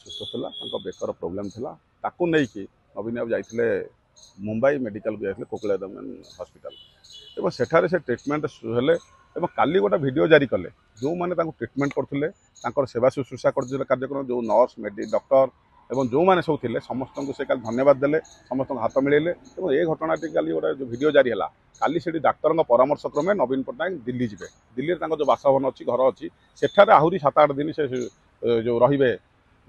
सुस्थ था baker problem था ताकू नहीं कि नवीन बाबू जाते मुंबई मेडिकल भी जाते कोकिलादम हॉस्पिटल और सेठारे से ट्रिटमेंट हेले काली गोटे वीडियो जारी कले जो मैंने ट्रिटमेंट करते सेवा शुश्रूषा कर कार्यक्रम जो नर्स डॉक्टर एवं जो मैंने सब थे समस्त को से धन्यवाद देले समस्त हाथ मिले और ये घटना काली गोटे जो वीडियो जारी है काली से डाक्तर परामर्श क्रमे नवीन पट्टनायक दिल्ली जी दिल्ली जो बासभवन अच्छी घर अच्छी सेठारे आहरी 7-8 दिन से जो रे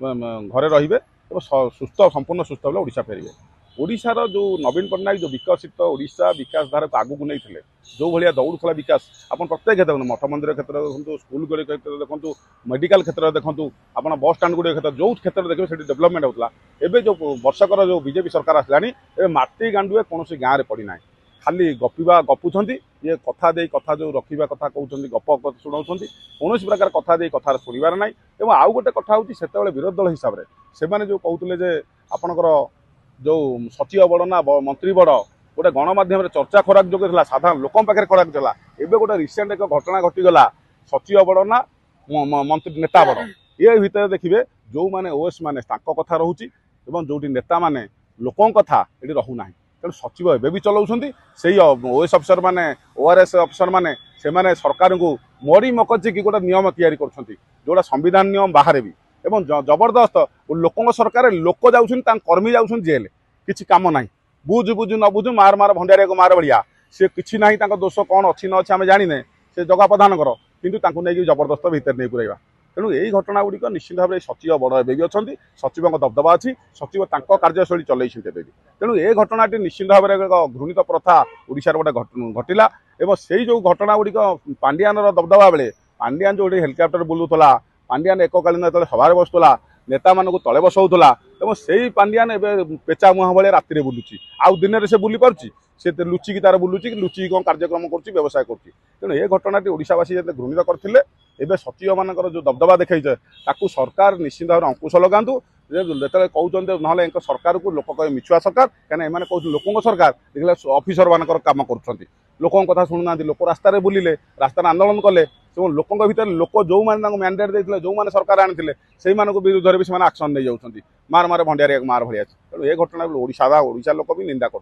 घरे रे सुस्थ संपूर्ण सुस्थ बोले ओडिशा फेरबे। ओडिशार जो नवीन पट्टनायक जो विकसित ओडिशा विकास धारा को आगू नहीं थे जो भाया दौड़ूला विकास आप प्रत्येक क्षेत्र में मठ मंदिर क्षेत्र देखो स्कूल गुड़ी क्षेत्र देखो मेडिकल क्षेत्र देखो आप बस स्टाण गुड़ी क्षेत्र जो क्षेत्र देखिए से डेवलपमेंट होता है जो वर्षकर जो बीजेपी सरकार आसला माटी गांडुए कौन गाँव में पड़ना खाली गपिवा गपुंट ये कथा दे कथा जो रखा कथा कहते गप शुणाऊँ कौन प्रकार कथा दे कथार शुणवार ना और आउ गोटे कथा हूँ से विरोधी दल हिसाब से जो कहते आपणकर जो सचिव बड़ ना मंत्री बड़ गोटे गणमाध्यम चर्चा खोराक जो साधारण लोक पाखे खोराक चला एवं गोटे रिसेंट एक घटना घटीगला सचिव बड़ ना मंत्री नेता बड़ ये भितर देखिए जो मैंने ओएस मैंने कथा रोचे जो नेता मैंने लोकों कथा ये रोना तेणु सचिव एवं भी चलाउछंती से ओएस अफिसर मैंने ओआरएस अफिसर मैंने से सरकार को मरी मकची कि गोटे नियम तैयारी करछंती जोड़ा संविधान नियम बाहर भी एवं जबरदस्त लोक सरकार लोक जाऊँ कर्मी जाऊँ जेल किसी कम ना बुझ बुझ न बुझ मार मार भंडारिया को मार भाया सी कि ना दोष कौन अच्छी न अच्छे आम जाने से जगह प्रदान कर कि नहीं जबरदस्त भितर नहीं पुरैवा तेणु यही घटना गुड़िक निश्चित भाव में सचिव बड़ एवं भी अच्छा सचिव दबदबा अच्छी सचिव कार्यशैली चलते तेणु ये घटनाटी निश्चित भाव में एक घृणित प्रथा ओडिशार गोटे घटला और से जो घटना गुड़िक पांडियान दबदबा बेले पांडियान जो हेलिकप्टर बुलूला पांडियान एककालीन जो सभार बसुला नेता मानक तले बसौला और से पांडियान एवं पेचा मुहां भाई राति में बुलूची आउ दिन में से बुली पार्टी से लुचिकी तार बुलूची लुचिकी कौन कार्यक्रम कर व्यवसाय कर तेणु ये घटनाटी ओडिशावासी जो घृणित करते एवं सचिव मानकर जो दबदबा देखा सरकार निश्चित भाव में अंकुश लगातु जो कहते ना सरकार को लोक कहे मिछुआ सरकार कहीं एम कहते लोकों सरकार देखा अफिसर मानकर काम कर लोकों कथा शुणुना लोक रास्तार बुलिले रास्तार आंदोलन कले लोकों भीतर लोक जो मैंने मैंडेट देते जो मैंने सरकार आनी से विरुद्ध भी से आक्शन नहीं जाऊँच मार मार भंडारिया मार भाया तेणु ये घटना ओडिशा लोक भी निंदा कर।